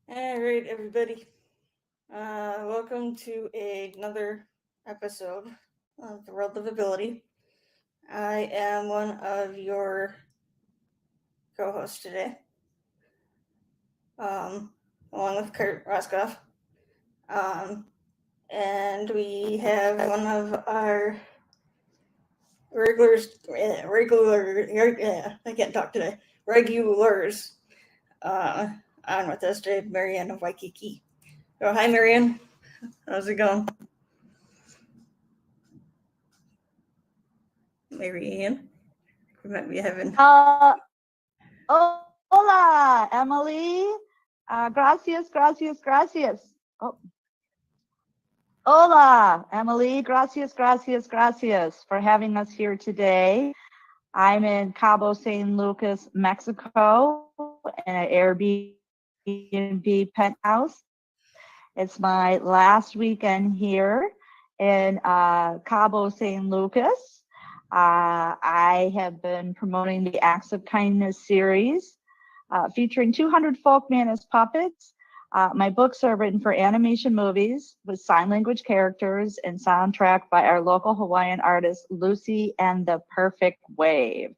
All right, everybody. Welcome to another episode of the World of Ability. I am one of your co-hosts today, um, along with Kurt Roskoff. Um, and we have one of our I can't talk today, regulars, uh, on with us today, Marianne of Waikiki. Oh, hi, Marianne. How's it going? Marianne? We might be having. Hola, Emily. Gracias. Oh, hola, Emily. Gracias for having us here today. I'm in Cabo San Lucas, Mexico, in an Airbnb penthouse. It's my last weekend here in Cabo San Lucas. I have been promoting the Acts of Kindness series featuring 200 folkman as puppets. My books are written for animation movies with sign language characters and soundtrack by our local Hawaiian artist, Lucy and the Perfect Wave.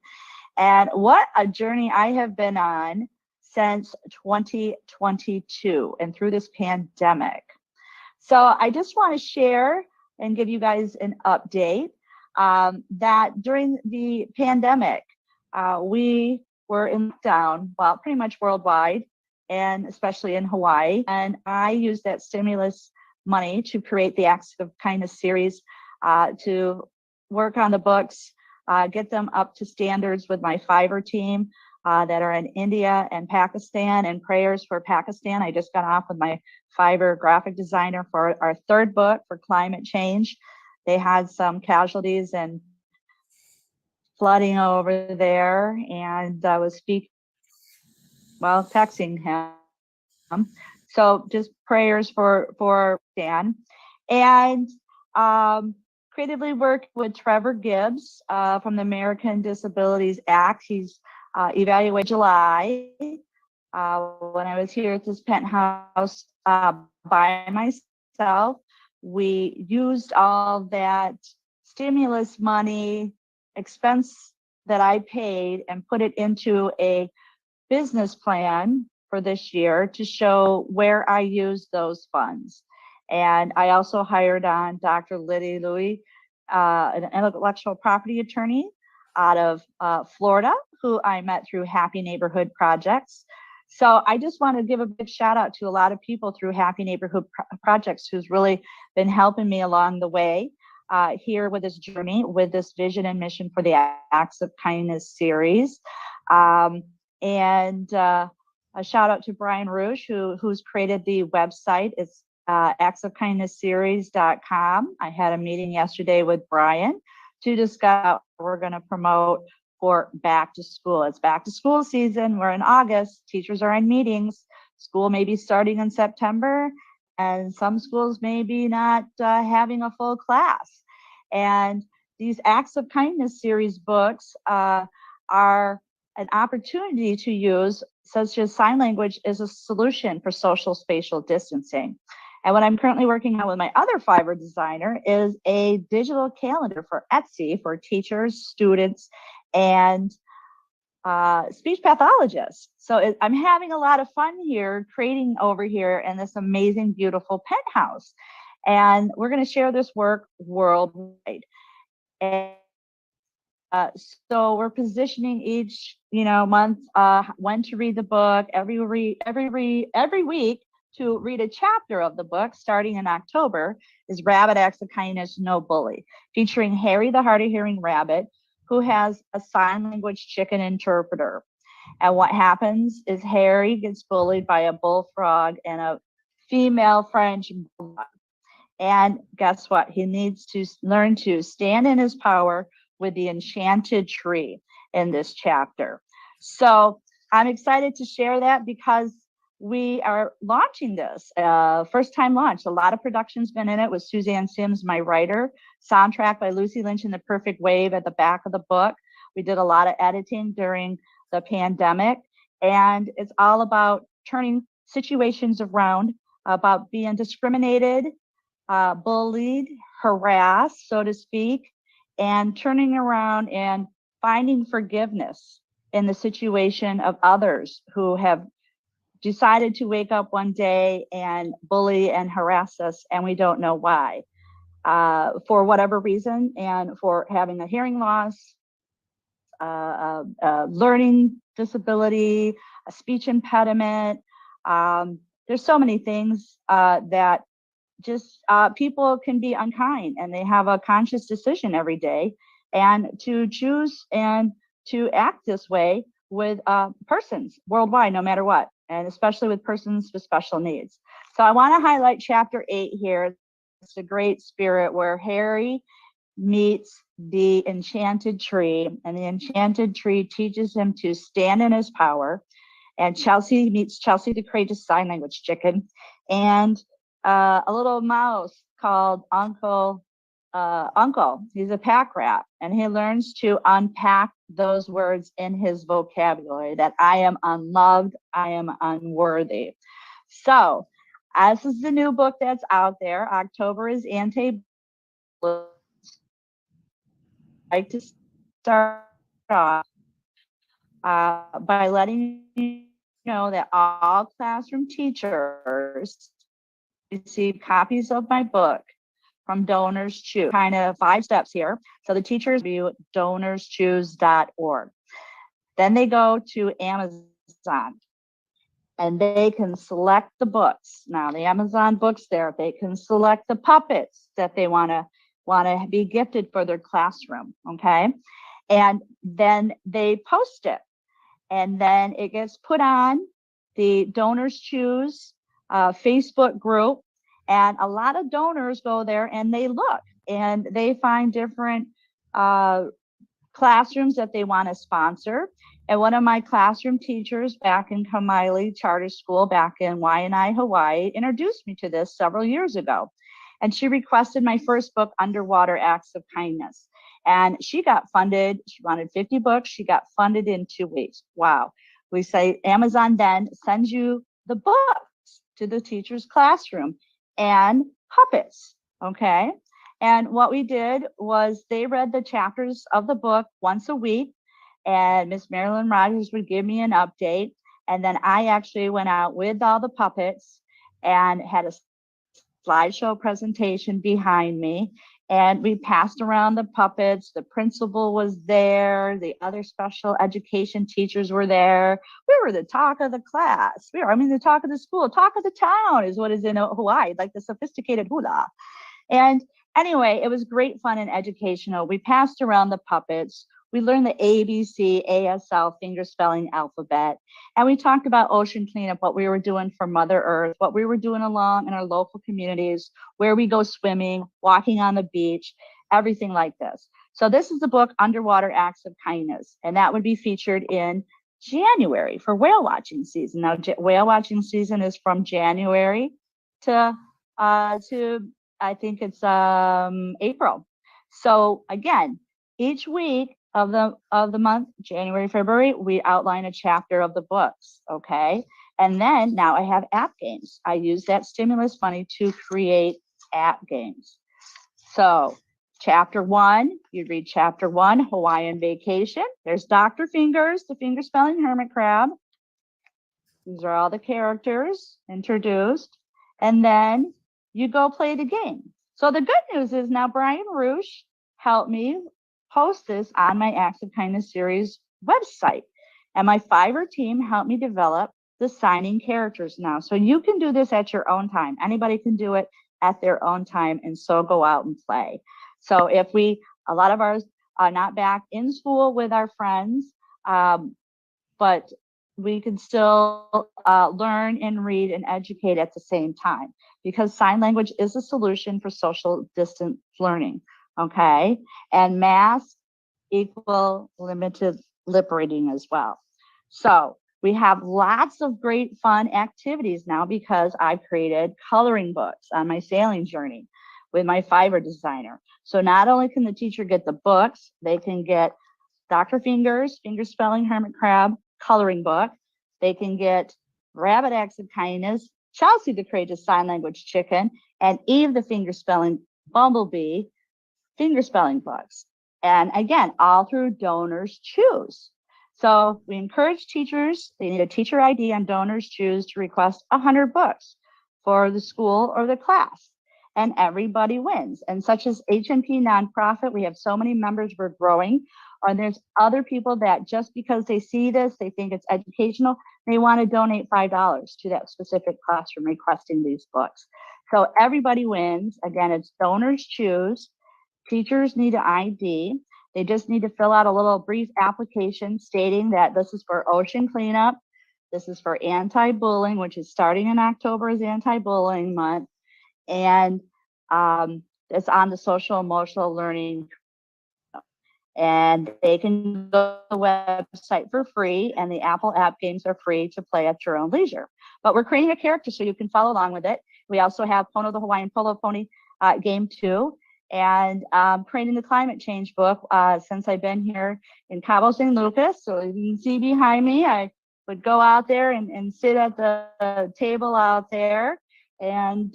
And what a journey I have been on since 2022 and through this pandemic. So I just want to share and give you guys an update that during the pandemic, we were in lockdown, well, pretty much worldwide, and especially in Hawaii. And I used that stimulus money to create the Acts of Kindness series, to work on the books, get them up to standards with my Fiverr team that are in India and Pakistan, and prayers for Pakistan. I just got off with my Fiverr graphic designer for our third book for climate change. They had some casualties and flooding over there, and I was texting him. So just prayers for Dan, and creatively worked with Trevor Gibbs from the American Disabilities Act. He's evaluated July when I was here at this penthouse by myself. We used all that stimulus money expense that I paid and put it into a business plan for this year to show where I used those funds. And I also hired on Dr. Liddy Louie, an intellectual property attorney out of Florida, who I met through Happy Neighborhood Projects. So I just want to give a big shout out to a lot of people through Happy Neighborhood Projects who's really been helping me along the way here with this journey, with this vision and mission for the Acts of Kindness series. And a shout out to Brian Rouge, who's created the website. It's actsofkindnessseries.com. I had a meeting yesterday with Brian to discuss what we're going to promote for back to school. It's back to school season. We're in August. Teachers are in meetings. School may be starting in September, and some schools may be not having a full class. And these Acts of Kindness series books are an opportunity to use, such as sign language, as a solution for social spatial distancing. And what I'm currently working on with my other Fiverr designer is a digital calendar for Etsy for teachers, students, and speech pathologists. So I'm having a lot of fun here creating over here in this amazing, beautiful penthouse. And we're going to share this work worldwide. And so we're positioning each, month when to read the book, every week to read a chapter of the book. Starting in October is Rabbit Acts of Kindness, No Bully, featuring Harry the hard of hearing rabbit, who has a sign language chicken interpreter. And what happens is Harry gets bullied by a bullfrog and a female French bulldog. And guess what? He needs to learn to stand in his power with the enchanted tree in this chapter. So I'm excited to share that because we are launching this, first time launch. A lot of production's been in it with Suzanne Sims, my writer, soundtrack by Lucy Lynch and the Perfect Wave at the back of the book. We did a lot of editing during the pandemic, and it's all about turning situations around about being discriminated, bullied, harassed, so to speak, and turning around and finding forgiveness in the situation of others who have decided to wake up one day and bully and harass us, and we don't know why, for whatever reason, and for having a hearing loss, learning disability, a speech impediment. There's so many things that just people can be unkind, and they have a conscious decision every day and to choose and to act this way with persons worldwide, no matter what, and especially with persons with special needs. So I want to highlight chapter 8 here. It's a great spirit where Harry meets the enchanted tree, and the enchanted tree teaches him to stand in his power. And Chelsea meets Chelsea the courageous sign language chicken, and a little mouse called Uncle. He's a pack rat, and he learns to unpack those words in his vocabulary that I am unloved, I am unworthy. So, as is the new book that's out there, October is anti. Like to start off by letting you know that all classroom teachers receive copies of my book from Donors Choose. Kind of 5 steps here. So the teachers view donorschoose.org. Then they go to Amazon and they can select the books. Now the Amazon books there, they can select the puppets that they want to be gifted for their classroom. Okay. And then they post it, and then it gets put on the Donors Choose Facebook group, and a lot of donors go there and they look and they find different classrooms that they want to sponsor. And one of my classroom teachers back in Kamaile Charter School back in Waianae, Hawaii, introduced me to this several years ago. And she requested my first book, Underwater Acts of Kindness. And she got funded. She wanted 50 books. She got funded in 2 weeks. Wow. We say Amazon then sends you the books to the teacher's classroom and puppets. Okay. And what we did was they read the chapters of the book once a week, and Miss Marilyn Rogers would give me an update. And then I actually went out with all the puppets and had a slideshow presentation behind me, and we passed around the puppets. The principal was there, the other special education teachers were there. We were the talk of the class. The talk of the school, talk of the town is what is in Hawaii, like the sophisticated hula. And anyway, it was great fun and educational. We passed around the puppets. We learned the ABC, ASL, finger spelling alphabet. And we talked about ocean cleanup, what we were doing for Mother Earth, what we were doing along in our local communities, where we go swimming, walking on the beach, everything like this. So this is the book, Underwater Acts of Kindness. And that would be featured in January for whale watching season. Now, whale watching season is from January to I think it's April. So again, each week of the month, January, February, we outline a chapter of the books. Okay. And then now I have app games. I use that stimulus money to create app games. So chapter 1, you read chapter 1, Hawaiian Vacation. There's Dr. Fingers, the finger spelling hermit crab. These are all the characters introduced. And then you go play the game. So the good news is now Brian Roosh helped me post this on my Acts of Kindness series website. And my Fiverr team helped me develop the signing characters now. So you can do this at your own time. Anybody can do it at their own time, and so go out and play. So if a lot of ours are not back in school with our friends, but we can still learn and read and educate at the same time, because sign language is a solution for social distance learning. Okay. And mass equal limited lip reading as well. So we have lots of great fun activities now because I've created coloring books on my sailing journey with my Fiverr designer. So not only can the teacher get the books, they can get Dr. Fingers, finger spelling hermit crab coloring book. They can get Rabbit Acts of Kindness, Chelsea the Courageous Sign Language Chicken, and Eve the Finger Spelling Bumblebee finger spelling books. And again, all through Donors Choose. So we encourage teachers, they need a teacher ID on Donors Choose to request 100 books for the school or the class. And everybody wins. And such as HMP nonprofit, we have so many members, we're growing. Or there's other people that just because they see this, they think it's educational, they want to donate $5 to that specific classroom requesting these books. So everybody wins. Again, it's Donors Choose. Teachers need an ID. They just need to fill out a little brief application stating that this is for ocean cleanup. This is for anti-bullying, which is starting in October is anti-bullying month. And it's on the social emotional learning. And they can go to the website for free, and the Apple app games are free to play at your own leisure. But we're creating a character so you can follow along with it. We also have Pono the Hawaiian Polo Pony game 2, and creating the climate change book since I've been here in Cabo San Lucas. So you can see behind me, I would go out there and sit at the table out there. And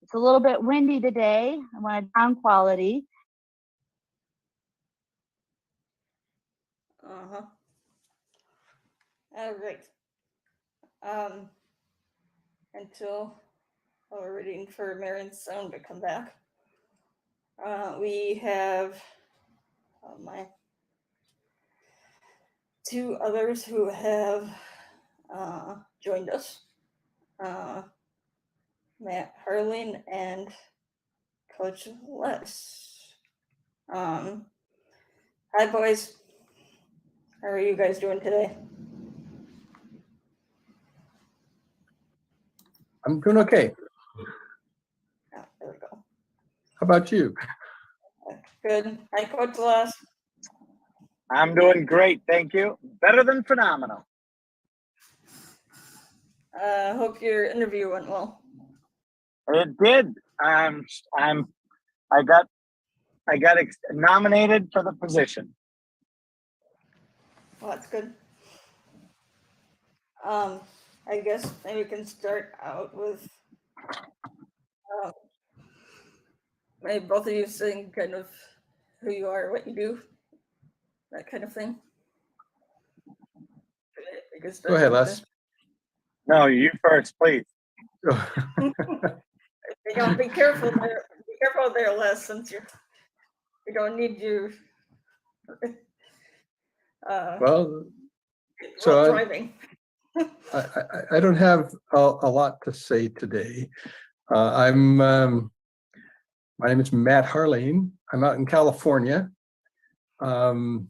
it's a little bit windy today. I want sound quality. All right. Until we're waiting for Marion's sound to come back, we have my two others who have joined us, Matt Harling and Coach Les. Hi, boys. How are you guys doing today? I'm doing okay. Oh, there we go. How about you? Good. Hi, Coach Les. I'm doing great, thank you. Better than phenomenal. Hope your interview went well. It did. I got nominated for the position. Well, that's good. I guess maybe we can start out with maybe both of you saying kind of who you are, what you do, that kind of thing. Go ahead, Les. No, you first, please. Be careful there. Be careful there, Les, since we don't need you. Well, so driving. I don't have a lot to say today. My name is Matt Harling. I'm out in California. About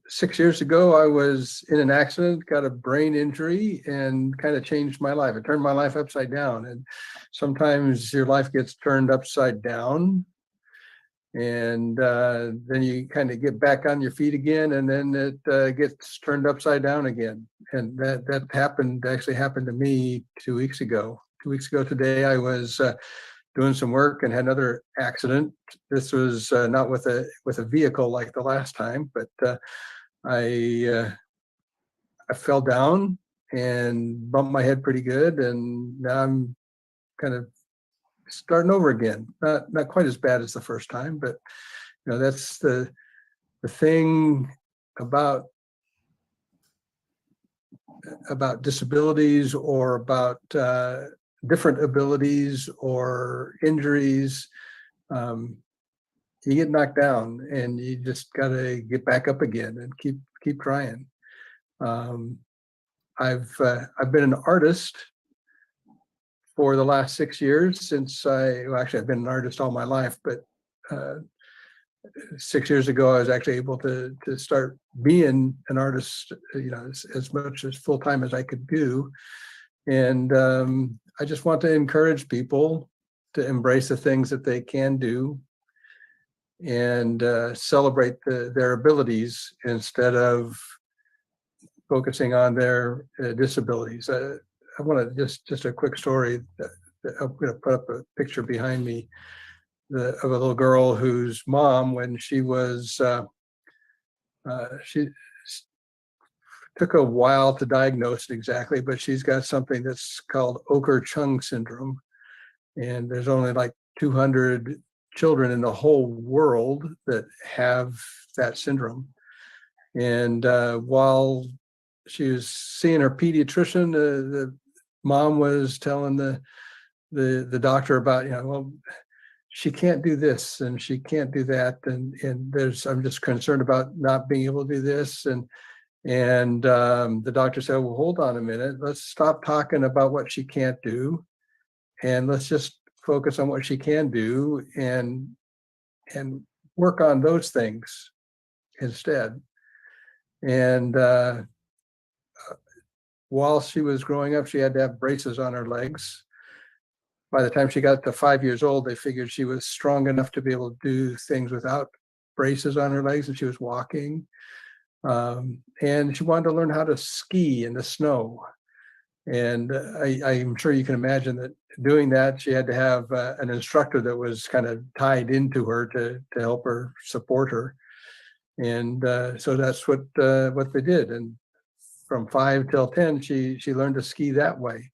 6 years ago, I was in an accident, got a brain injury, and kind of changed my life. It turned my life upside down. And sometimes your life gets turned upside down, and then you kind of get back on your feet again, and then it gets turned upside down again. And that actually happened to me 2 weeks ago. 2 weeks ago today, I was doing some work and had another accident. This was not with a vehicle like the last time, but I fell down and bumped my head pretty good, and now I'm kind of starting over again. Not quite as bad as the first time, but you know, that's the thing about disabilities, or about different abilities or injuries. You get knocked down, and you just got to get back up again and keep trying. I've been an artist for the last 6 years since I've been an artist all my life, but 6 years ago I was actually able to start being an artist, as much as full time as I could do. And I just want to encourage people to embrace the things that they can do, and celebrate their abilities instead of focusing on their disabilities. I want to just a quick story. I'm going to put up a picture behind me of a little girl whose mom, when she was She took a while to diagnose it exactly, but she's got something that's called Ochre Chung syndrome. And there's only like 200 children in the whole world that have that syndrome. And while she was seeing her pediatrician, the mom was telling the doctor about, well, she can't do this and she can't do that. And I'm just concerned about not being able to do this. And the doctor said, well, hold on a minute. Let's stop talking about what she can't do. And let's just focus on what she can do and work on those things instead. And while she was growing up, she had to have braces on her legs. By the time she got to 5 years old, they figured she was strong enough to be able to do things without braces on her legs, and she was walking. And she wanted to learn how to ski in the snow. And I'm sure you can imagine that doing that, she had to have an instructor that was kind of tied into her to help her support her. And so that's what they did. And from 5 till 10, she learned to ski that way.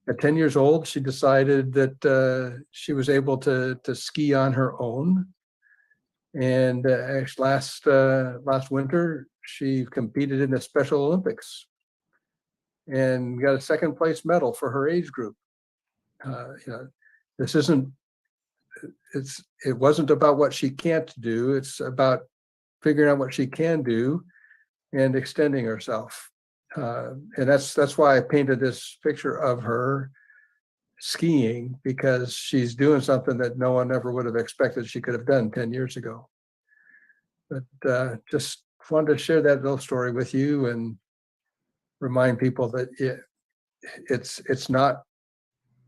At 10 years old, she decided that she was able to ski on her own. And actually last winter, she competed in the Special Olympics and got a second place medal for her age group. This isn't, it wasn't about what she can't do. It's about figuring out what she can do and extending herself. And that's why I painted this picture of her skiing, because she's doing something that no one ever would have expected she could have done 10 years ago. But just wanted to share that little story with you and remind people that it's not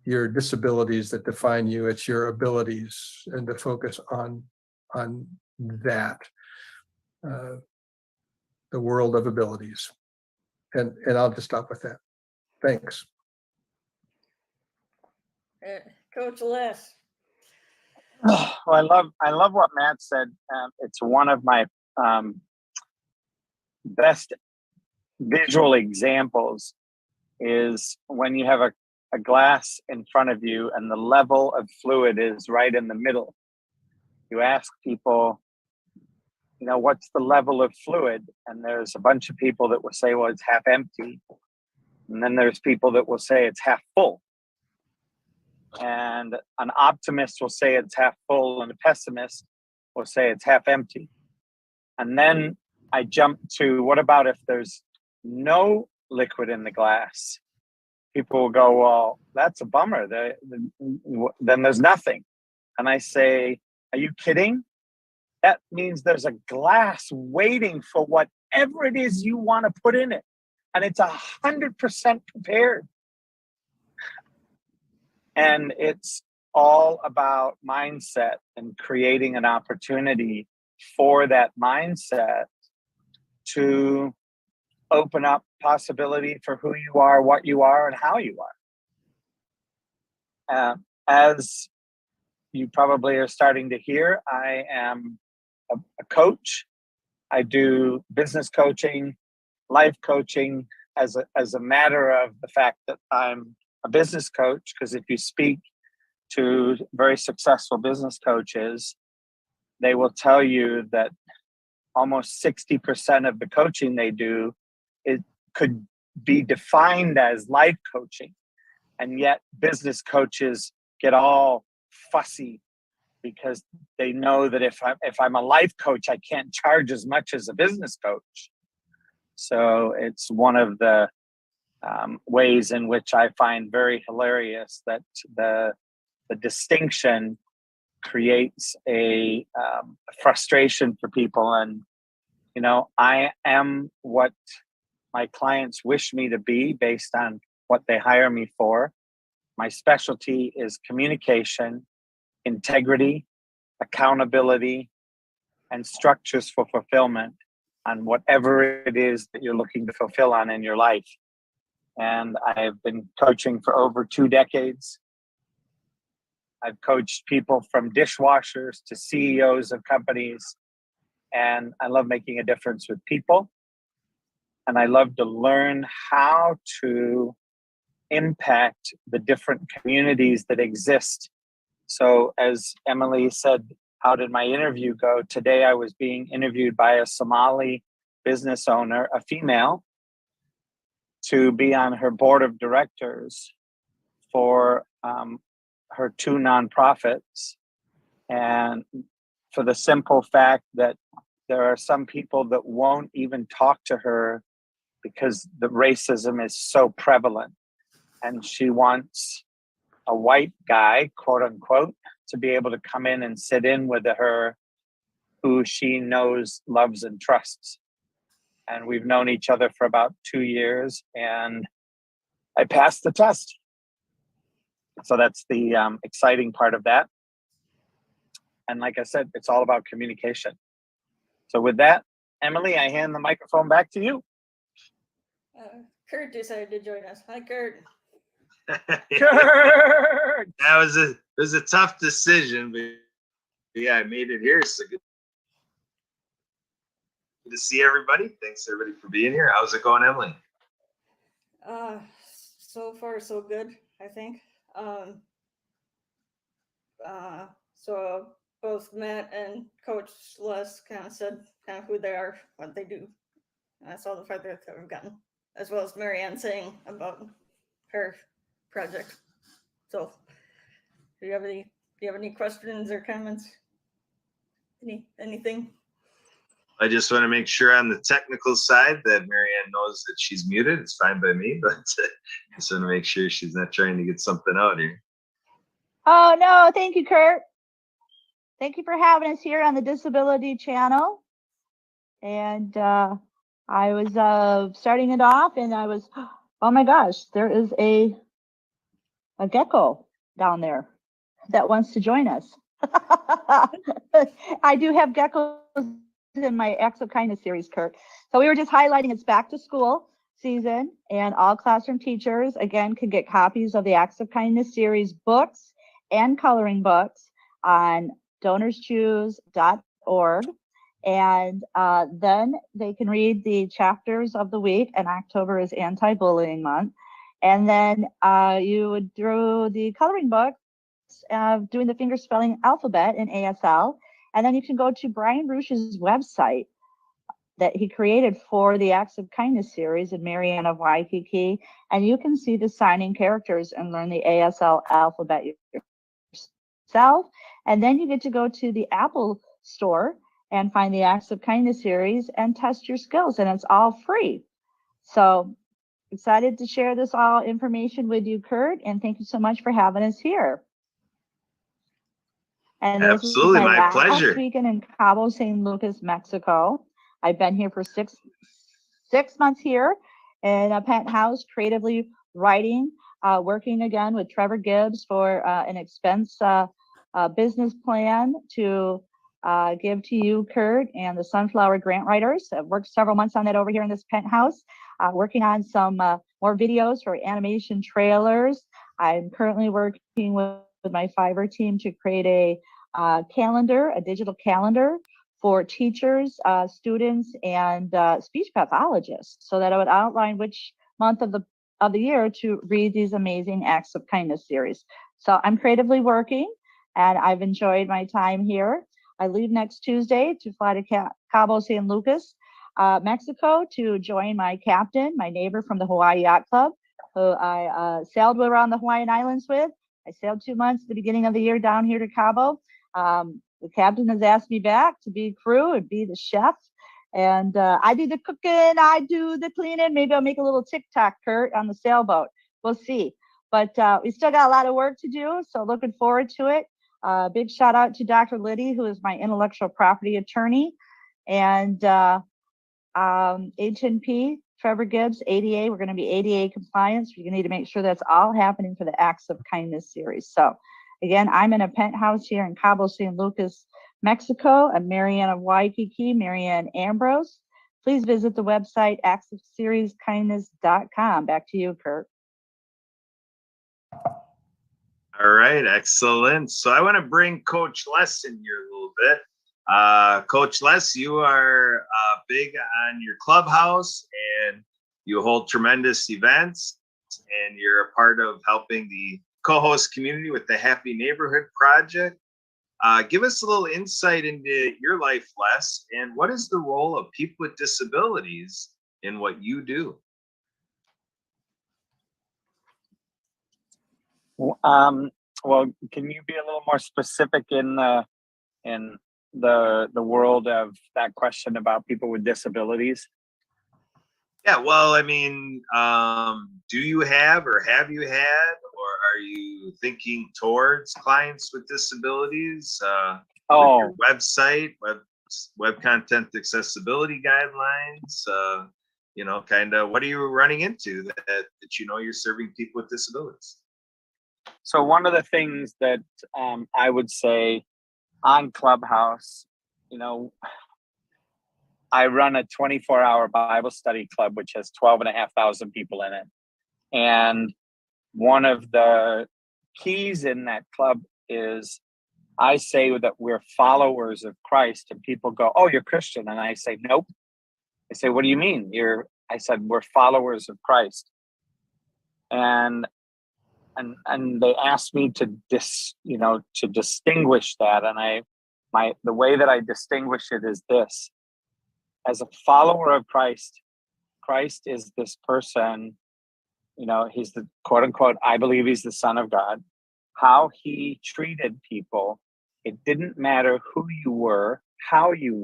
your disabilities that define you, it's your abilities, and to focus on that, the world of abilities. And I'll just stop with that. Thanks. Coach Les. Well, I love what Matt said. It's one of my best visual examples is when you have a glass in front of you and the level of fluid is right in the middle. You ask people, what's the level of fluid? And there's a bunch of people that will say, well, it's half empty. And then there's people that will say it's half full. And an optimist will say it's half full and a pessimist will say it's half empty. And then I jump to, what about if there's no liquid in the glass? People will go, well, that's a bummer. Then there's nothing. And I say, are you kidding? That means there's a glass waiting for whatever it is you want to put in it. And it's 100% prepared. And it's all about mindset and creating an opportunity for that mindset to open up possibility for who you are, what you are, and how you are. As you probably are starting to hear, I am a coach. I do business coaching, life coaching as a matter of the fact that I'm a business coach, because if you speak to very successful business coaches, they will tell you that almost 60% of the coaching they do, it could be defined as life coaching. And yet business coaches get all fussy because they know that if I'm a life coach, I can't charge as much as a business coach. So it's one of the ways in which I find very hilarious that the distinction creates a frustration for people. And, I am what my clients wish me to be based on what they hire me for. My specialty is communication, integrity, accountability, and structures for fulfillment on whatever it is that you're looking to fulfill on in your life. And I've been coaching for over 2 decades. I've coached people from dishwashers to CEOs of companies. and I love making a difference with people. And I love to learn how to impact the different communities that exist. So as Emily said, how did my interview go? Today I was being interviewed by a Somali business owner, a female, to be on her board of directors for her 2 nonprofits. And for the simple fact that there are some people that won't even talk to her because the racism is so prevalent. And she wants a white guy, quote unquote, to be able to come in and sit in with her who she knows, loves, and trusts. And we've known each other for about 2 years, and I passed the test. So that's the exciting part of that. And like I said, it's all about communication. So with that, Emily, I hand the microphone back to you. Kurt decided to join us. Hi, Kurt. Kurt! It was a tough decision, but yeah, I made it here. So good to see everybody. Thanks everybody for being here. How's it going, Emily? So far so good, I think. So both Matt and Coach Les kind of said kind of who they are, what they do. That's all the feedback that we've gotten, as well as Marianne saying about her project. So, do you have any questions or comments? Anything? I just want to make sure on the technical side that Marianne knows that she's muted. It's fine by me, but just want to make sure she's not trying to get something out here. Oh, no, thank you, Kurt. Thank you for having us here on the Disability Channel. And I was starting it off, and I was, oh my gosh, there is a gecko down there that wants to join us. I do have geckos in my Acts of Kindness series, Kurt. So we were just highlighting it's back to school season, and all classroom teachers, again, can get copies of the Acts of Kindness series books and coloring books on donorschoose.org. And then they can read the chapters of the week, and October is anti-bullying month. And then you would, through the coloring books, doing the finger spelling alphabet in ASL. And then you can go to Brian Rush's website that he created for the Acts of Kindness series in Marianne of Waikiki. And you can see the signing characters and learn the ASL alphabet yourself. And then you get to go to the Apple store and find the Acts of Kindness series and test your skills. And it's all free. So excited to share this all information with you, Kurt. And thank you so much for having us here. And absolutely, my last pleasure. Weekend in Cabo San Lucas, Mexico. I've been here for six months here in a penthouse, creatively writing, working again with Trevor Gibbs for an expense business plan to give to you, Kurt, and the Sunflower Grant Writers. I've worked several months on that over here in this penthouse, working on some more videos for animation trailers. I'm currently working with my Fiverr team to create a calendar, a digital calendar for teachers, students, and speech pathologists, so that I would outline which month of the year to read these amazing Acts of Kindness series. So I'm creatively working, and I've enjoyed my time here. I leave next Tuesday to fly to Cabo San Lucas, Mexico, to join my captain, my neighbor from the Hawaii Yacht Club, who I sailed around the Hawaiian Islands with. I sailed 2 months at the beginning of the year down here to Cabo. The captain has asked me back to be crew and be the chef. And I do the cooking, I do the cleaning. Maybe I'll make a little TikTok, Kurt, on the sailboat. We'll see. But we still got a lot of work to do, so looking forward to it. Big shout out to Dr. Liddy, who is my intellectual property attorney, and H&P, Trevor Gibbs, ADA. We're going to be ADA compliance. We're going to need to make sure that's all happening for the Acts of Kindness series. So again, I'm in a penthouse here in Cabo San Lucas, Mexico. I'm Marianne of Waikiki, Marianne Ambrose. Please visit the website, actsofserieskindness.com. Back to you, Kurt. All right, excellent. So I want to bring Coach Les in here a little bit. Coach Les, you are big on your clubhouse, and you hold tremendous events, and you're a part of helping the co-host community with the Happy Neighborhood Project. Give us a little insight into your life, Les, and what is the role of people with disabilities in what you do? Well, can you be a little more specific in the world of that question about people with disabilities? Yeah, well, I mean, do you have or have you had, or are you thinking towards clients with disabilities? With your website, web content accessibility guidelines, kind of what are you running into that you're serving people with disabilities? So one of the things that I would say on Clubhouse, I run a 24-hour Bible study club, which has 12,500 people in it. And one of the keys in that club is I say that we're followers of Christ, and people go, "Oh, you're Christian." And I say, "Nope." I say, "What do you mean?" I said, "We're followers of Christ." And they asked me to distinguish that. And the way that I distinguish it is this: as a follower of Christ, Christ is this person, he's the quote unquote, I believe he's the Son of God. How he treated people, it didn't matter who you were, how you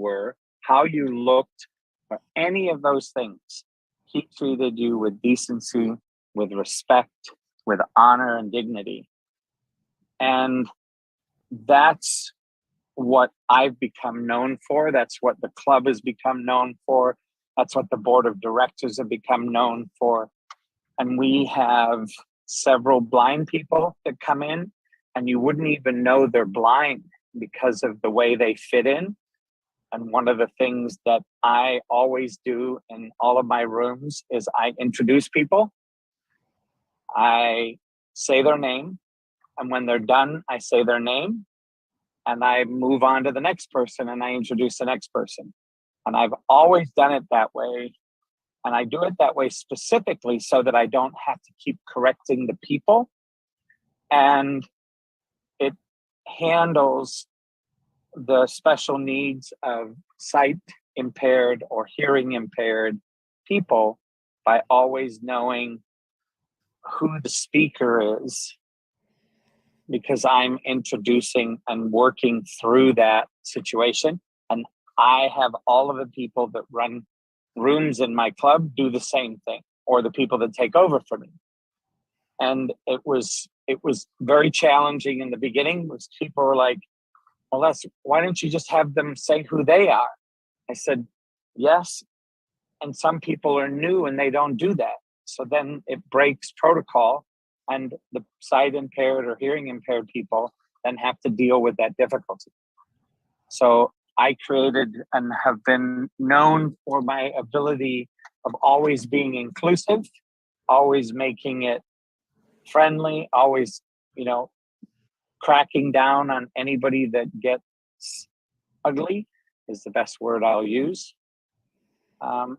looked, or any of those things. He treated you with decency, with respect, with honor and dignity. And that's what I've become known for. That's what the club has become known for. That's what the board of directors have become known for. And we have several blind people that come in, and you wouldn't even know they're blind because of the way they fit in. And one of the things that I always do in all of my rooms is I introduce people. I say their name. And when they're done, I say their name. And I move on to the next person, and I introduce the next person. And I've always done it that way. And I do it that way specifically so that I don't have to keep correcting the people. And it handles the special needs of sight impaired or hearing impaired people by always knowing who the speaker is, because I'm introducing and working through that situation. And I have all of the people that run rooms in my club do the same thing, or the people that take over for me. And it was very challenging in the beginning, was people were like, "Well, why don't you just have them say who they are?" I said, "Yes." And some people are new and they don't do that. So then it breaks protocol, and the sight impaired or hearing impaired people then have to deal with that difficulty. So I created and have been known for my ability of always being inclusive, always making it friendly, always, cracking down on anybody that gets ugly is the best word I'll use. And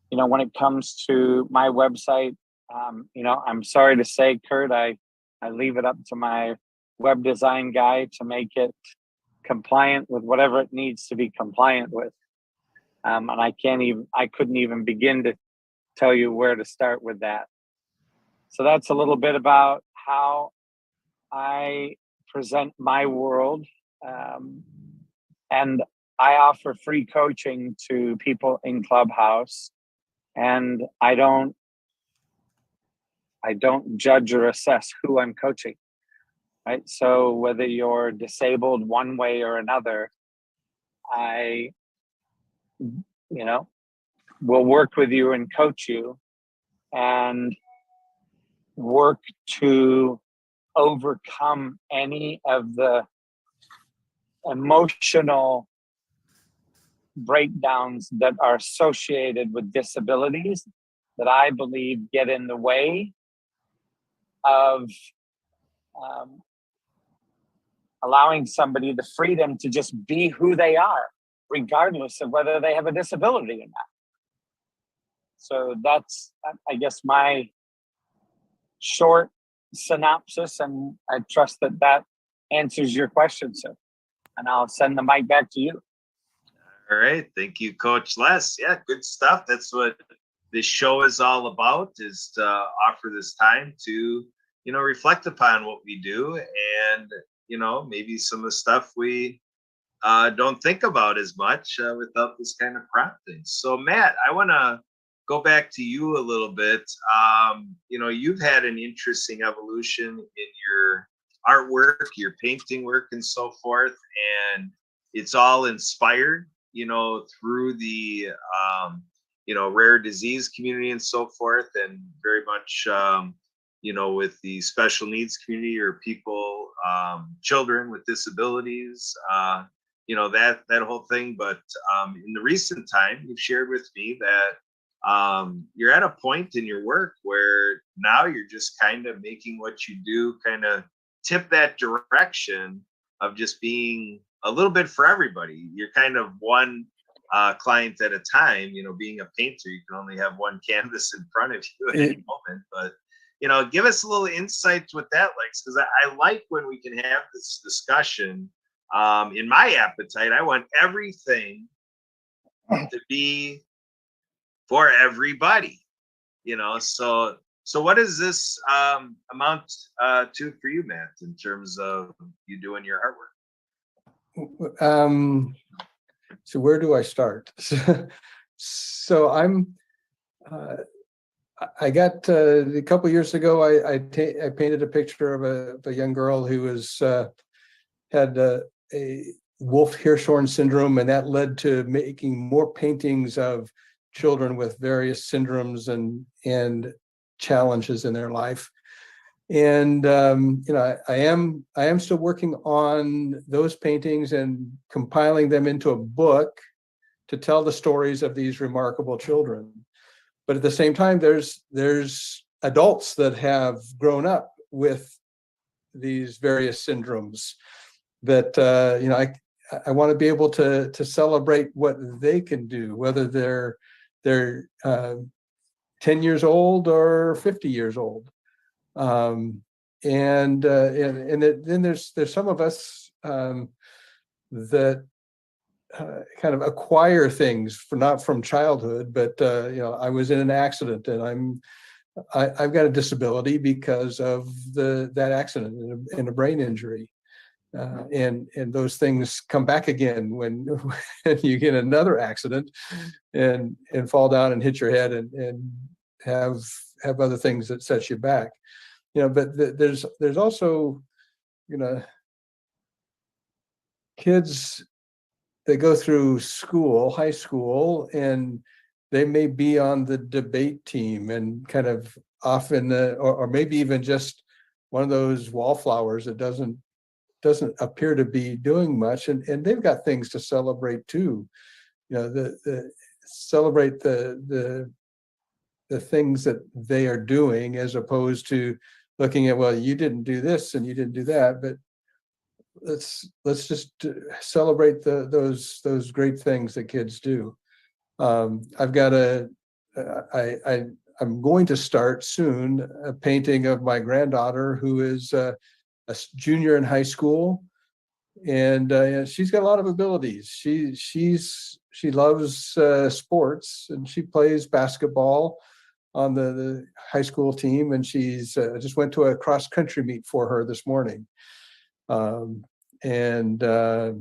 when it comes to my website, I'm sorry to say, Kurt, I leave it up to my web design guy to make it compliant with whatever it needs to be compliant with. And I couldn't even begin to tell you where to start with that. So that's a little bit about how I present my world. And I offer free coaching to people in Clubhouse, and I don't judge or assess who I'm coaching, right? So whether you're disabled one way or another, I, will work with you and coach you and work to overcome any of the emotional breakdowns that are associated with disabilities that I believe get in the way of allowing somebody the freedom to just be who they are, regardless of whether they have a disability or not. So that's, I guess, my short synopsis, and I trust that that answers your question, sir. And I'll send the mic back to you. All right. Thank you, Coach Les. Yeah, good stuff. That's what this show is all about, is to offer this time to, reflect upon what we do, and, maybe some of the stuff we don't think about as much without this kind of prompting. So, Matt, I want to go back to you a little bit. You've had an interesting evolution in your artwork, your painting work, and so forth, and it's all inspired, through the, rare disease community and so forth, and very much, with the special needs community, or people, children with disabilities, that whole thing. But in the recent time, you've shared with me that you're at a point in your work where now you're just kind of making what you do kind of tip that direction of just being a little bit for everybody. You're kind of one client at a time. Being a painter, you can only have one canvas in front of you at any moment. But give us a little insight what that likes, because I like when we can have this discussion. In my appetite, I want everything to be for everybody. So what does this amount to for you, Matt, in terms of you doing your artwork? So where do I start? So I got a couple years ago, I painted a picture of a young girl who had a Wolf-Hirschhorn syndrome, and that led to making more paintings of children with various syndromes and challenges in their life. And I am still working on those paintings and compiling them into a book to tell the stories of these remarkable children. But at the same time, there's adults that have grown up with these various syndromes that I want to be able to celebrate what they can do, whether they're 10 years old or 50 years old. And then there's some of us that kind of acquire things not from childhood, but I was in an accident, and I've got a disability because of that accident and a brain injury. And those things come back again when you get another accident and fall down and hit your head and have other things that set you back. But there's also, kids that go through school, high school, and they may be on the debate team and kind of often, or maybe even just one of those wallflowers that doesn't appear to be doing much, and they've got things to celebrate too. Celebrate the things that they are doing, as opposed to looking at, well, you didn't do this and you didn't do that. But let's just celebrate those great things that kids do. I've got I'm going to start soon a painting of my granddaughter, who is a junior in high school, and she's got a lot of abilities. She loves sports, and she plays basketball on the high school team, and she's just went to a cross country meet for her this morning. And out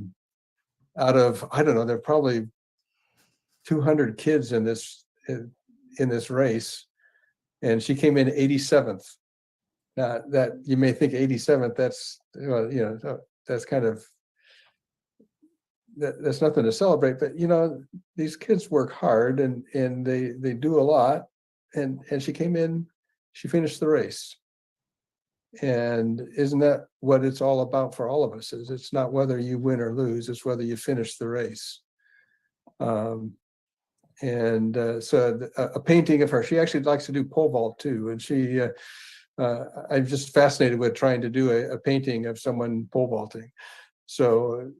of, I don't know, there are probably 200 kids in this race, and she came in 87th. Now, that you may think 87th, that's that's kind of that's nothing to celebrate. But these kids work hard, and they do a lot. And she came in, she finished the race. And isn't that what it's all about for all of us? Is it's not whether you win or lose, it's whether you finish the race. So a painting of her, she actually likes to do pole vault too, and she I'm just fascinated with trying to do a painting of someone pole vaulting. So,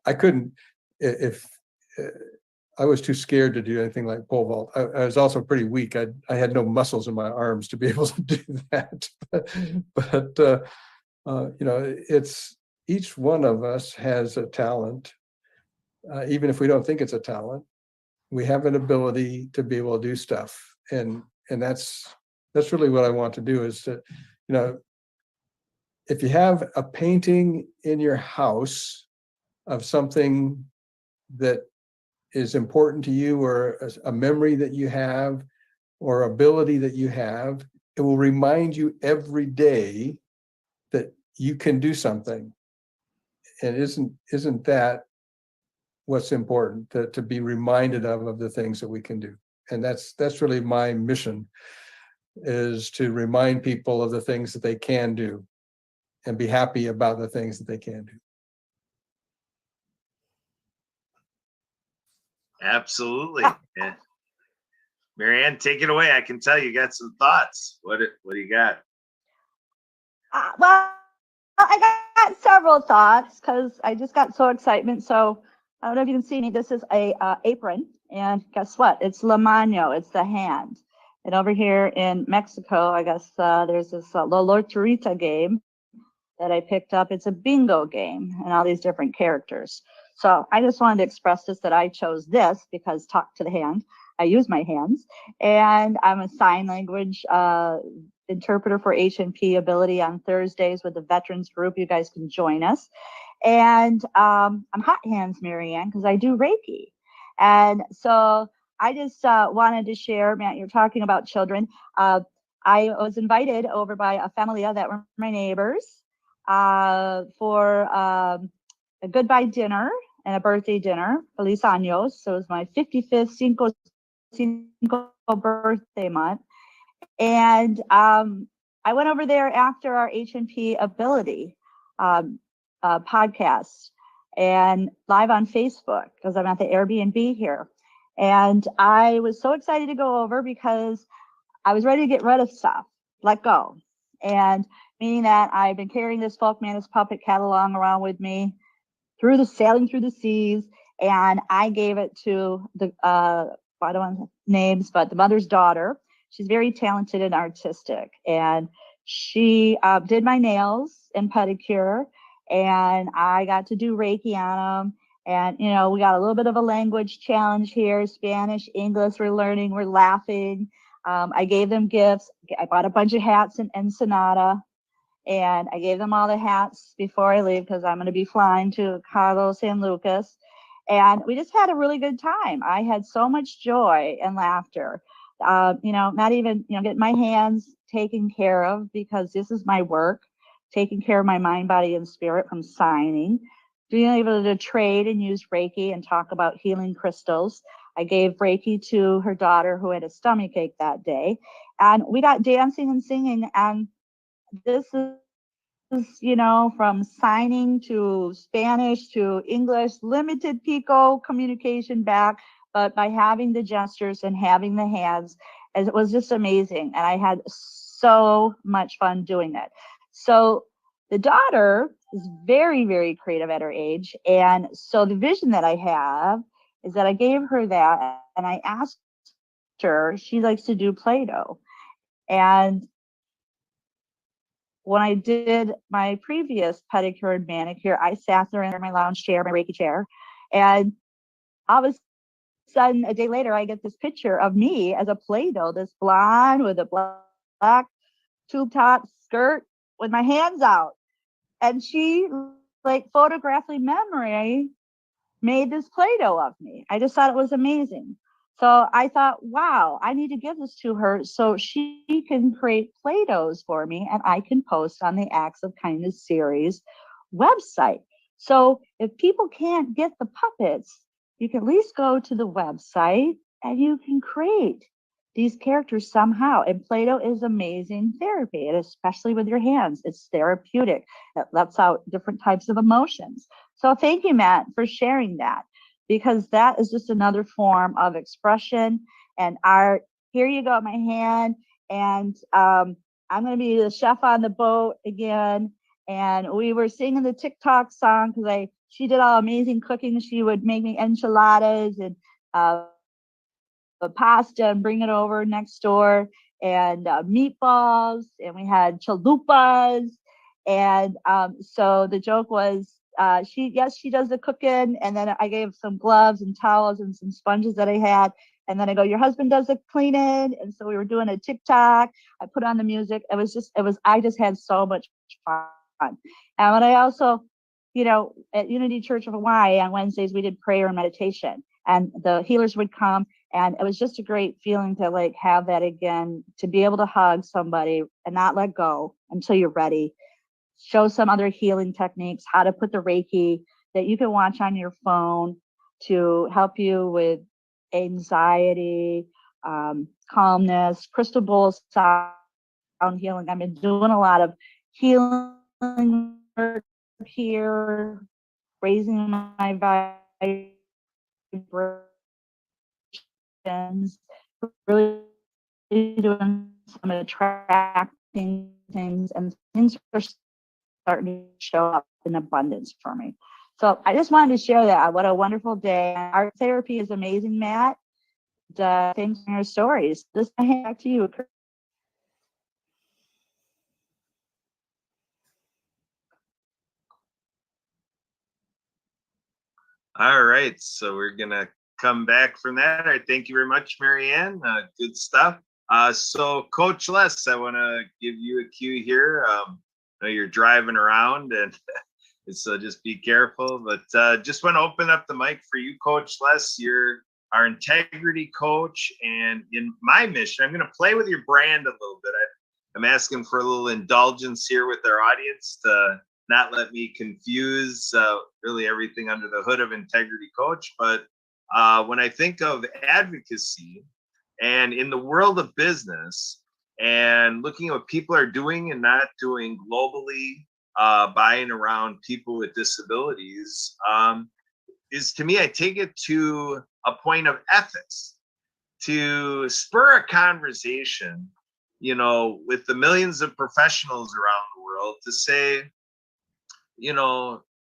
I couldn't, if I was too scared to do anything like pole vault. I was also pretty weak. I had no muscles in my arms to be able to do that. But it's each one of us has a talent, even if we don't think it's a talent. We have an ability to be able to do stuff, and that's really what I want to do. Is to, if you have a painting in your house of something that is important to you, or a memory that you have, or ability that you have, it will remind you every day that you can do something. And isn't that what's important, to be reminded of the things that we can do? And that's really my mission, is to remind people of the things that they can do and be happy about the things that they can do. Absolutely. Yeah. Marianne, take it away. I can tell you got some thoughts. What do you got? Well, I got several thoughts because I just got so excitement. So I don't know if you can see me. This is a apron, and guess what? It's la mano. It's the hand. And over here in Mexico, I guess there's this La Loterita game that I picked up. It's a bingo game and all these different characters. So I just wanted to express this, that I chose this because talk to the hand. I use my hands, and I'm a sign language interpreter for H&P Ability on Thursdays with the veterans group. You guys can join us. And I'm hot hands, Marianne, because I do Reiki. And so I just wanted to share, Matt, you're talking about children. I was invited over by a familia that were my neighbors for a goodbye dinner and a birthday dinner, Feliz Años. So it was my 55th Cinco birthday month. And I went over there after our H&P Ability podcast and live on Facebook, because I'm at the Airbnb here. And I was so excited to go over because I was ready to get rid of stuff, let go. And meaning that I've been carrying this Folk Madness puppet catalog around with me sailing through the seas. And I gave it to the, I don't want names, but the mother's daughter. She's very talented and artistic. And she did my nails and pedicure, and I got to do Reiki on them. And, we got a little bit of a language challenge here, Spanish, English, we're learning, we're laughing. I gave them gifts. I bought a bunch of hats in Ensenada, and I gave them all the hats before I leave because I'm going to be flying to Cabo San Lucas. And we just had a really good time. I had so much joy and laughter. Not even, getting my hands taken care of, because this is my work, taking care of my mind, body, and spirit from signing, being able to trade and use Reiki and talk about healing crystals. I gave Reiki to her daughter who had a stomachache that day, and we got dancing and singing. And this is, from signing to Spanish to English, limited Pico communication back, but by having the gestures and having the hands, it was just amazing. And I had so much fun doing that. So the daughter is very, very creative at her age. And so the vision that I have is that I gave her that, and I asked her, she likes to do Play-Doh. And when I did my previous pedicure and manicure, I sat there in my lounge chair, my Reiki chair, and all of a sudden, a day later, I get this picture of me as a Play-Doh, this blonde with a black tube top skirt with my hands out. And she, like photographically memory, made this Play-Doh of me. I just thought it was amazing. So I thought, wow, I need to give this to her so she can create Play-Dohs for me, and I can post on the Acts of Kindness series website. So if people can't get the puppets, you can at least go to the website and you can create these characters somehow. And Play-Doh is amazing therapy, and especially with your hands, it's therapeutic. It lets out different types of emotions. So thank you, Matt, for sharing that, because that is just another form of expression and art. Here you go, my hand. and I'm going to be the chef on the boat again. And we were singing the TikTok song because she did all amazing cooking. She would make me enchiladas and pasta and bring it over next door, and meatballs, and we had chalupas. And so the joke was, she does the cooking, and then I gave some gloves and towels and some sponges that I had, and then I go, your husband does the cleaning. And so we were doing a TikTok. I put on the music. I just had so much fun. And when I also, at Unity Church of Hawaii on Wednesdays, we did prayer and meditation, and the healers would come. And it was just a great feeling to like have that again, to be able to hug somebody and not let go until you're ready. Show some other healing techniques, how to put the Reiki that you can watch on your phone to help you with anxiety, calmness, crystal bowl sound healing. I've been doing a lot of healing work here, raising my vibrations, really doing some attracting things, and things are starting to show up in abundance for me. So I just wanted to share that. What a wonderful day. Art therapy is amazing, Matt. Thanks for your stories. This I hand back to you. All right, so we're gonna come back from that. All right, thank you very much, Marianne. Good stuff. So Coach Les, I want to give you a cue here. I know you're driving around, and so just be careful. But just want to open up the mic for you, Coach Les. You're our integrity coach, and in my mission, I'm going to play with your brand a little bit. I'm asking for a little indulgence here with our audience to not let me confuse really everything under the hood of integrity coach. But when I think of advocacy and in the world of business and looking at what people are doing and not doing globally, buying around people with disabilities, is to me, I take it to a point of ethics to spur a conversation, with the millions of professionals around the world to say,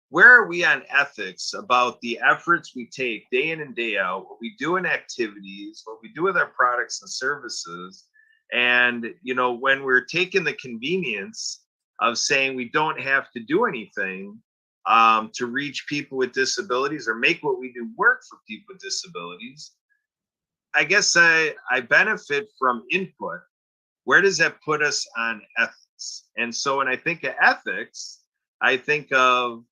where are we on ethics about the efforts we take day in and day out, what we do in activities, what we do with our products and services. And, when we're taking the convenience of saying we don't have to do anything to reach people with disabilities or make what we do work for people with disabilities, I guess I benefit from input. Where does that put us on ethics? And so when I think of ethics, I think of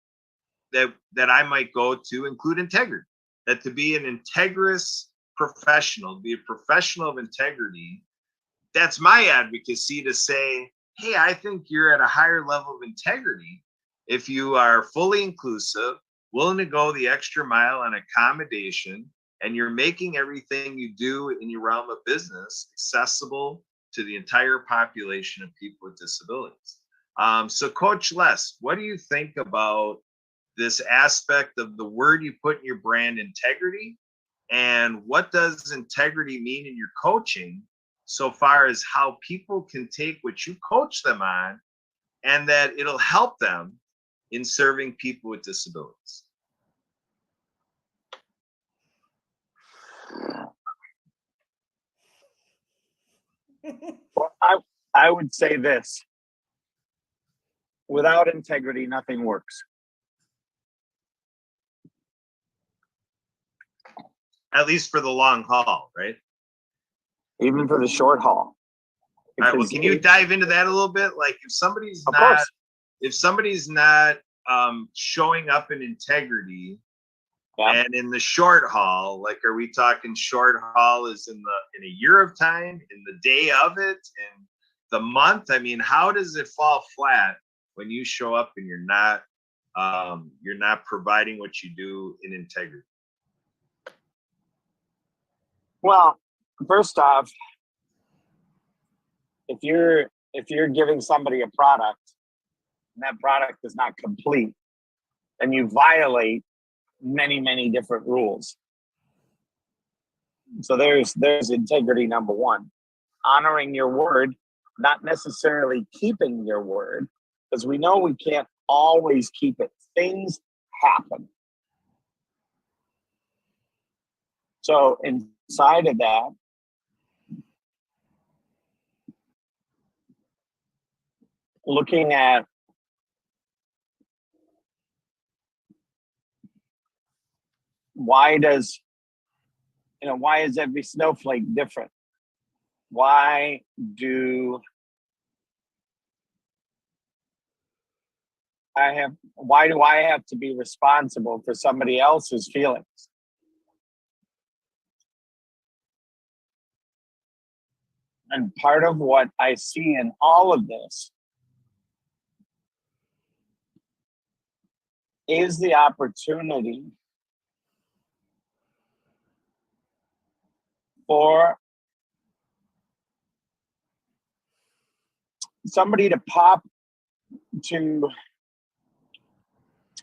that I might go to include integrity, that to be an integrous professional, to be a professional of integrity, that's my advocacy to say, hey, I think you're at a higher level of integrity if you are fully inclusive, willing to go the extra mile on accommodation, and you're making everything you do in your realm of business accessible to the entire population of people with disabilities. So Coach Les, what do you think about this aspect of the word you put in your brand, integrity? And what does integrity mean in your coaching so far as how people can take what you coach them on and that it'll help them in serving people with disabilities? Well, I would say this. Without integrity, nothing works. At least for the long haul, right? Even for the short haul. All right, well, can you dive into that a little bit? Like if somebody's not showing up in integrity, yeah, and in the short haul, like are we talking short haul is in a year of time, in the day of it, in the month? I mean, how does it fall flat when you show up and you're not providing what you do in integrity? Well, first off, if you're giving somebody a product and that product is not complete, then you violate many, many different rules. So there's integrity number one. honoring your word, not necessarily keeping your word, because we know we can't always keep it. Things happen. So inside of that, looking at why is every snowflake different? Why do I have to be responsible for somebody else's feelings? And part of what I see in all of this is the opportunity for somebody to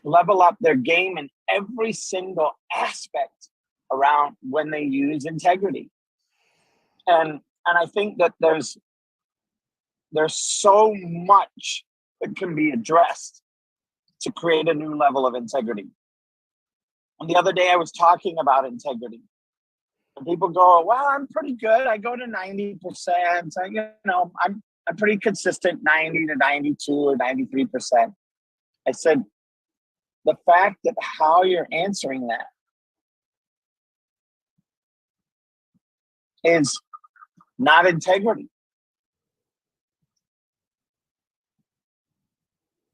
level up their game in every single aspect around when they use integrity. And I think that there's so much that can be addressed to create a new level of integrity. And the other day I was talking about integrity. And people go, well, I'm pretty good. I go to 90%. I'm pretty consistent, 90 to 92 or 93%. I said, the fact that how you're answering that is not integrity.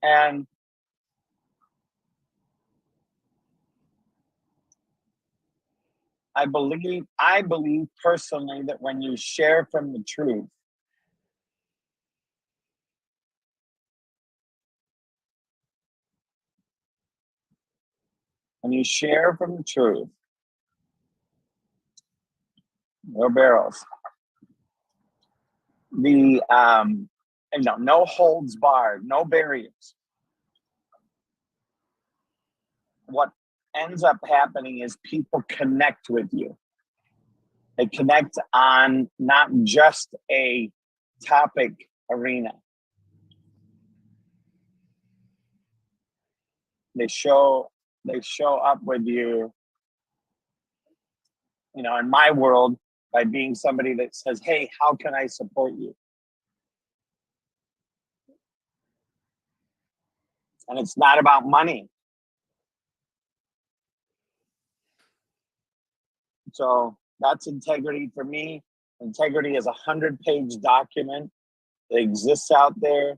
And I believe personally that when you share from the truth, no barrels, no holds barred, no barriers. What ends up happening is people connect with you. They connect on not just a topic arena. They show up with you, in my world, by being somebody that says, hey, how can I support you? And it's not about money. So that's integrity for me. Integrity is a 100-page document that exists out there.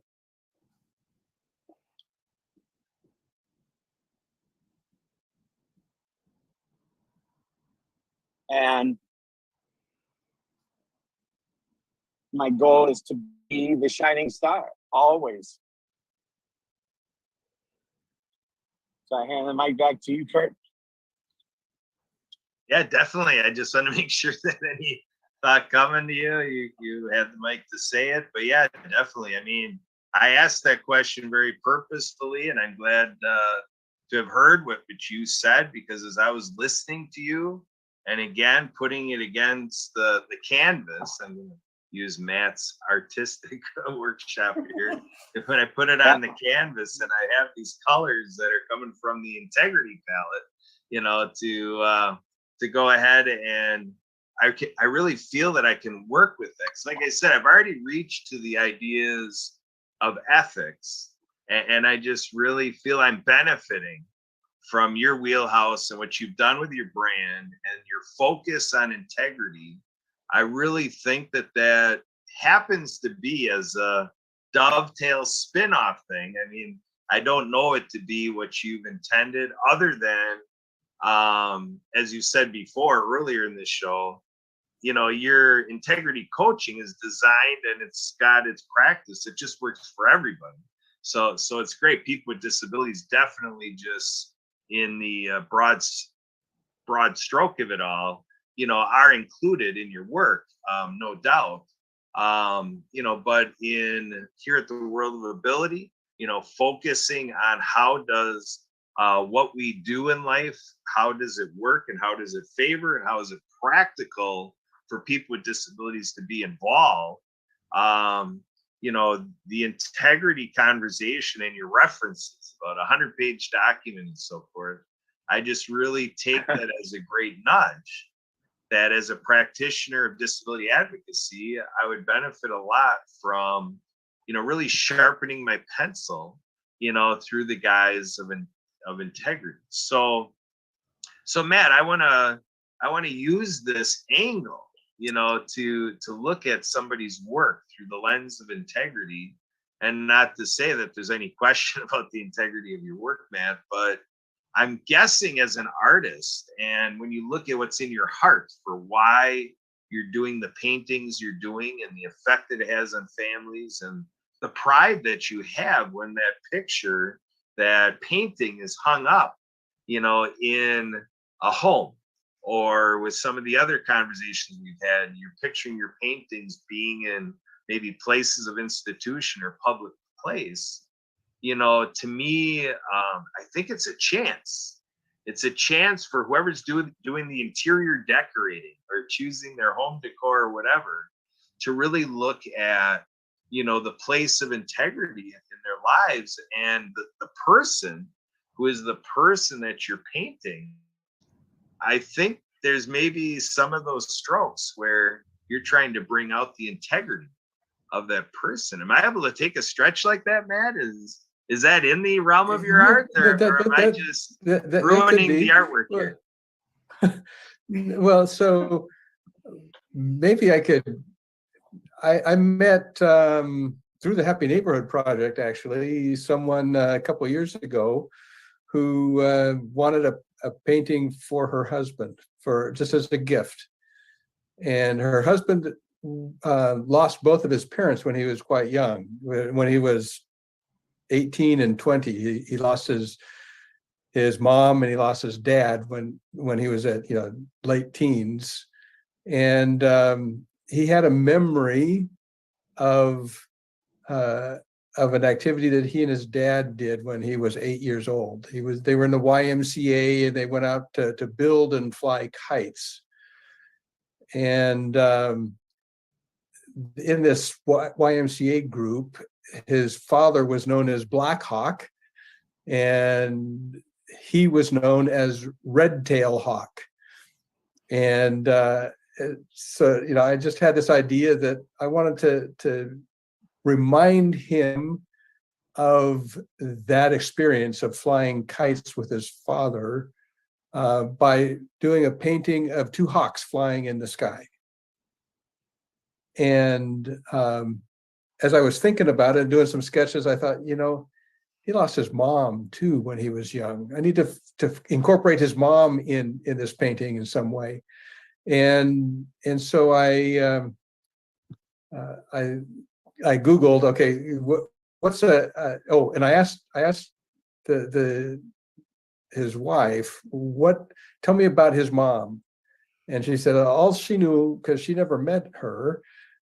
And my goal is to be the shining star, always. So I hand the mic back to you, Kurt. Yeah, definitely. I just want to make sure that any thought coming to you have the mic to say it. But yeah, definitely. I mean, I asked that question very purposefully, and I'm glad to have heard what you said, because as I was listening to you, and again, putting it against the canvas, I'm going to use Matt's artistic workshop here. When I put it on the canvas and I have these colors that are coming from the integrity palette, to go ahead, and I really feel that I can work with that. 'Cause like I said, I've already reached to the ideas of ethics, and I just really feel I'm benefiting from your wheelhouse and what you've done with your brand and your focus on integrity. I really think that happens to be as a dovetail spin-off thing. I mean, I don't know it to be what you've intended, other than, as you said before earlier in this show, your integrity coaching is designed and it's got its practice. It just works for everybody. So it's great. People with disabilities definitely, just in the broad stroke of it all, are included in your work, no doubt. But here at the World of Ability, focusing on how does what we do in life, how does it work, and how does it favor, and how is it practical for people with disabilities to be involved. The integrity conversation and your references, about a 100-page document and so forth, I just really take that as a great nudge that as a practitioner of disability advocacy, I would benefit a lot from, really sharpening my pencil, through the guise of integrity. So Matt, I want to use this angle, to look at somebody's work through the lens of integrity, and not to say that there's any question about the integrity of your work, Matt, but I'm guessing as an artist, and when you look at what's in your heart for why you're doing the paintings you're doing and the effect that it has on families and the pride that you have when that picture, that painting is hung up, in a home, or with some of the other conversations we've had, you're picturing your paintings being in maybe places of institution or public place. To me, I think it's a chance. It's a chance for whoever's doing the interior decorating or choosing their home decor or whatever, to really look at, the place of integrity in their lives, and the person who is the person that you're painting. I think there's maybe some of those strokes where you're trying to bring out the integrity of that person. Am I able to take a stretch like that, Matt? Is that in the realm of your art, or am I just ruining the artwork here? Well, so maybe I could. I met through the Happy Neighborhood Project, actually, someone a couple of years ago who wanted a painting for her husband, for just as a gift. And her husband lost both of his parents when he was quite young. When he was 18 and 20, he lost his mom and he lost his dad when he was at late teens. And he had a memory of an activity that he and his dad did when he was 8 years old. They were in the YMCA, and they went out to build and fly kites. And in this YMCA group, his father was known as Black Hawk, and he was known as Red Tail Hawk. And so, I just had this idea that I wanted to remind him of that experience of flying kites with his father by doing a painting of two hawks flying in the sky. And as I was thinking about it and doing some sketches, I thought, he lost his mom too when he was young. I need to incorporate his mom in this painting in some way. And so I Googled, okay, what's and I asked his wife, tell me about his mom. And she said all she knew, because she never met her,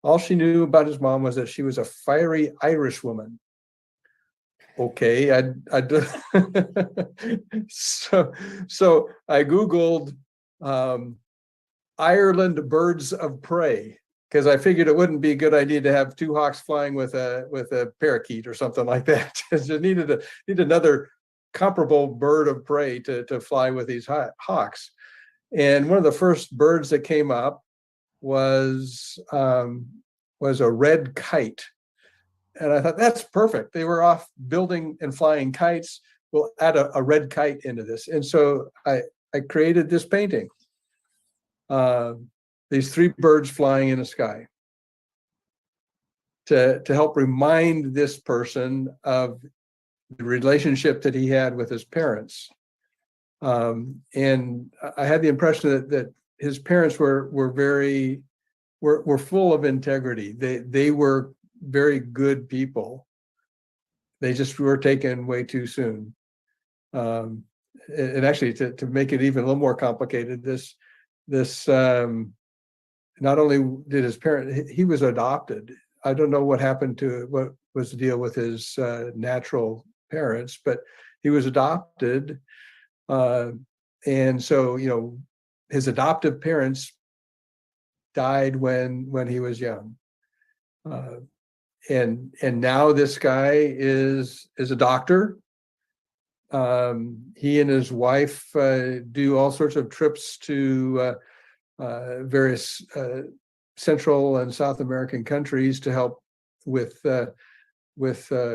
all she knew about his mom was that she was a fiery Irish woman. Okay, so I Googled Ireland birds of prey, because I figured it wouldn't be a good idea to have two hawks flying with a parakeet or something like that. Just need another comparable bird of prey to fly with these hawks. And one of the first birds that came up was a red kite. And I thought, that's perfect. They were off building and flying kites. We'll add a red kite into this. And so I created this painting. These three birds flying in the sky to help remind this person of the relationship that he had with his parents. And I had the impression that his parents were full of integrity. They were very good people. They just were taken way too soon. And actually, to make it even a little more complicated, this not only did his parent, he was adopted. I don't know what was the deal with his natural parents, but he was adopted. And so, his adoptive parents died when he was young. And now this guy is a doctor. He and his wife do all sorts of trips to various Central and South American countries to help with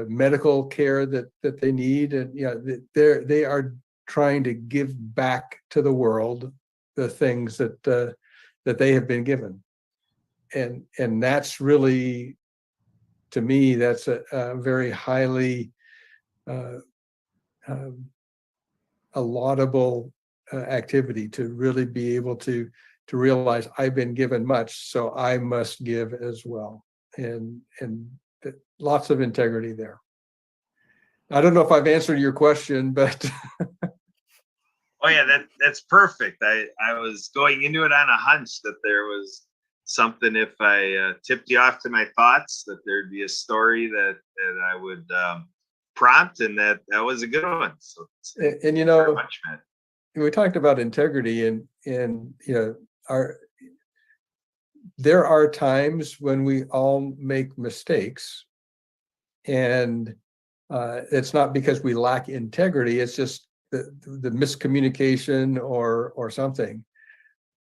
medical care that they need, and they are trying to give back to the world the things that they have been given, and that's really, to me, that's a very highly a laudable activity, to really be able to realize I've been given much, so I must give as well, and lots of integrity there. I don't know if I've answered your question, but Oh yeah, that's perfect. I was going into it on a hunch that there was something, if I tipped you off to my thoughts, that there'd be a story that I would prompt, and that was a good one. So and very much, Matt. We talked about integrity, and there are times when we all make mistakes, and it's not because we lack integrity, it's just the miscommunication or something.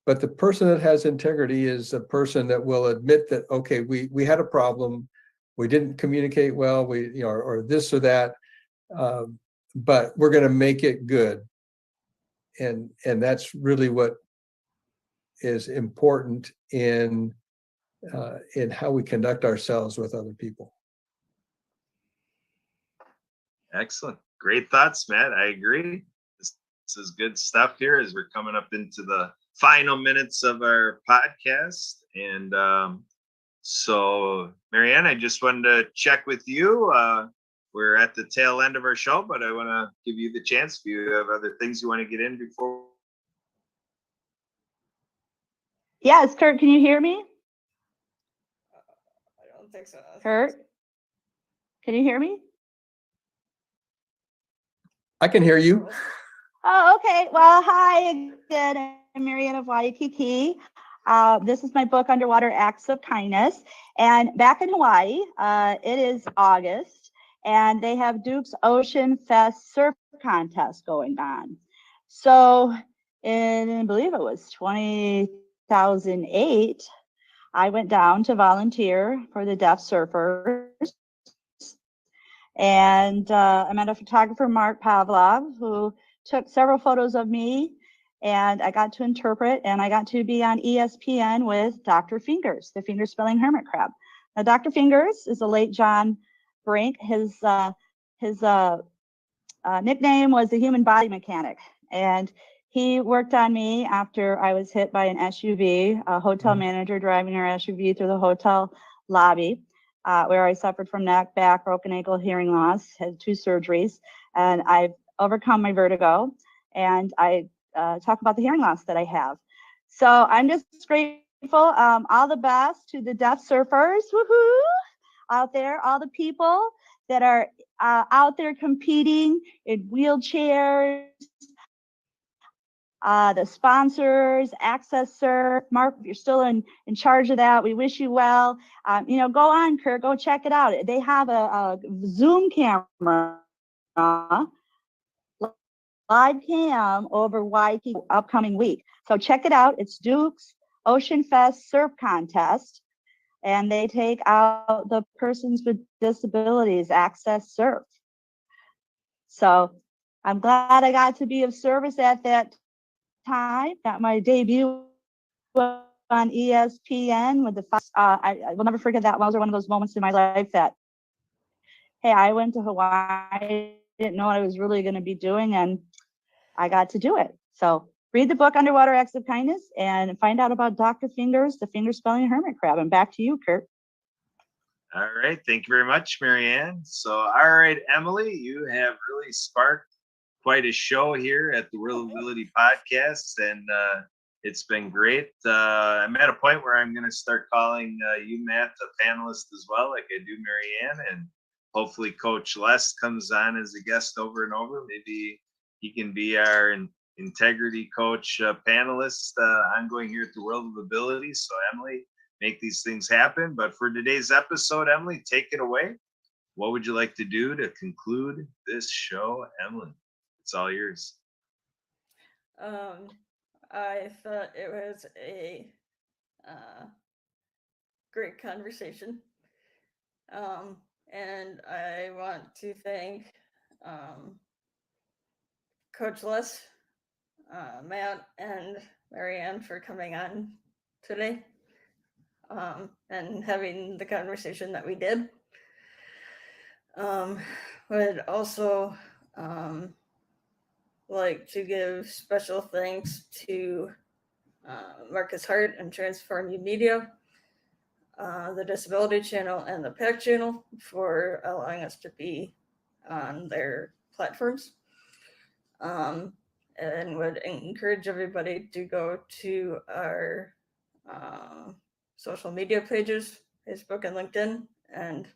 But the person that has integrity is a person that will admit that, okay, we had a problem, we didn't communicate well, or this or that, but we're going to make it good. And that's really what is important in how we conduct ourselves with other people. Excellent. Great thoughts, Matt. I agree. This is good stuff here as we're coming up into the final minutes of our podcast. And so, Marianne, I just wanted to check with you. We're at the tail end of our show, but I want to give you the chance if you have other things you want to get in before. Yes, Kurt, can you hear me? I don't think so. Kurt, can you hear me? I can hear you. Oh, okay. Well, hi again. I'm Marianne of Waikiki. This is my book, Underwater Acts of Kindness. And back in Hawaii, it is August, and they have Duke's Ocean Fest surf contest going on. So I believe it was 2008, I went down to volunteer for the deaf surfers. And I met a photographer, Mark Pavlov, who took several photos of me, and I got to interpret, and I got to be on ESPN with Dr. Fingers, the finger spelling hermit crab. Now, Dr. Fingers is the late John Brink. His nickname was the human body mechanic, and he worked on me after I was hit by an SUV, a hotel manager driving her SUV through the hotel lobby. Where I suffered from neck, back, broken ankle, hearing loss, had 2 surgeries, and I've overcome my vertigo, and I talk about the hearing loss that I have. So I'm just grateful. All the best to the deaf surfers, woohoo, out there, all the people that are out there competing in wheelchairs, the sponsors, Access Surf. Mark, if you're still in charge of that, we wish you well. Go on, Kurt, go check it out. They have a Zoom camera, live cam over Waikiki upcoming week. So check it out. It's Duke's Ocean Fest Surf Contest, and they take out the persons with disabilities Access Surf. So I'm glad I got to be of service at that time. Got my debut on ESPN with the I will never forget that. Those are one of those moments in my life that, hey, I went to Hawaii, didn't know what I was really going to be doing, and I got to do it. So read the book Underwater Acts of Kindness and find out about Dr. Fingers, the finger spelling hermit crab. And back to you, Kurt. All right. Thank you very much, Marianne. So, all right, Emily, you have really sparked quite a show here at the Relatability Podcast, and it's been great. I'm at a point where I'm going to start calling you, Matt, a panelist as well, like I do Marianne, and hopefully Coach Les comes on as a guest over and over. Maybe he can be our integrity coach panelist ongoing here at the World of Ability. So Emily, make these things happen. But for today's episode, Emily, take it away. What would you like to do to conclude this show, Emily? It's all yours. I thought it was a great conversation. And I want to thank Coach Les, Matt, and Marianne for coming on today and having the conversation that we did. Would also like to give special thanks to Marcus Hart and Transform You Media, the Disability Channel, and the PAC Channel for allowing us to be on their platforms. And would encourage everybody to go to our social media pages, Facebook and LinkedIn, and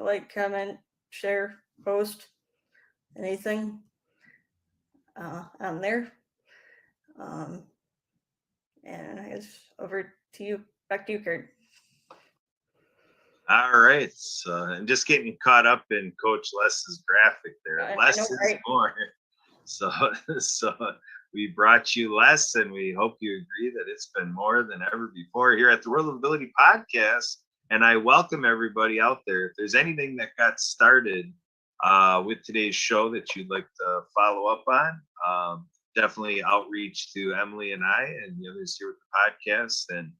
like, comment, share, post, anything on there. And I guess over to you, back to you, Kurt. All right. So I'm just getting caught up in Coach Les's graphic there. Less is right? More. So we brought you Les, and we hope you agree that it's been more than ever before here at the World of Ability podcast. And I welcome everybody out there. If there's anything that got started with today's show that you'd like to follow up on, definitely outreach to Emily and I and the others here with the podcast, and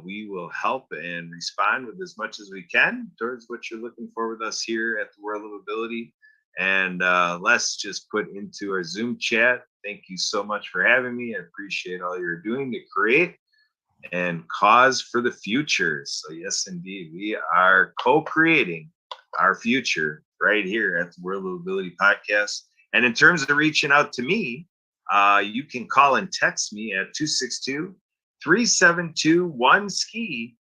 we will help and respond with as much as we can towards what you're looking for with us here at the World of Ability. And let's just put into our Zoom chat. Thank you so much for having me. I appreciate all you're doing to create and cause for the future. So yes, indeed, we are co-creating our future right here at the World of Ability podcast. And in terms of reaching out to me, you can call and text me at 262-372-1SKI.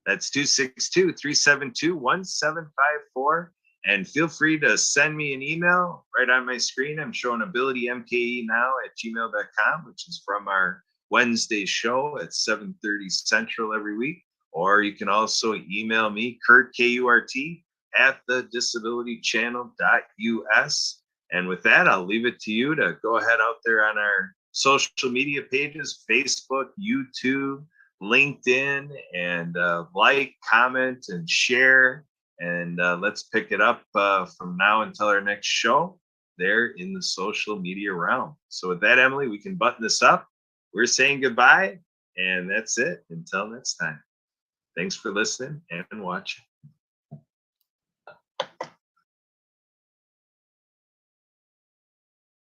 That's 262-372-1754. And feel free to send me an email right on my screen. I'm showing abilitymke now at gmail.com, which is from our Wednesday show at 7:30 Central every week. Or you can also email me, Kurt, K-U-R-T, at thedisabilitychannel.us. And with that, I'll leave it to you to go ahead out there on our social media pages, Facebook, YouTube, LinkedIn, and like, comment, and share. And let's pick it up from now until our next show there in the social media realm. So with that, Emily, we can button this up. We're saying goodbye, and that's it. Until next time. Thanks for listening and watching.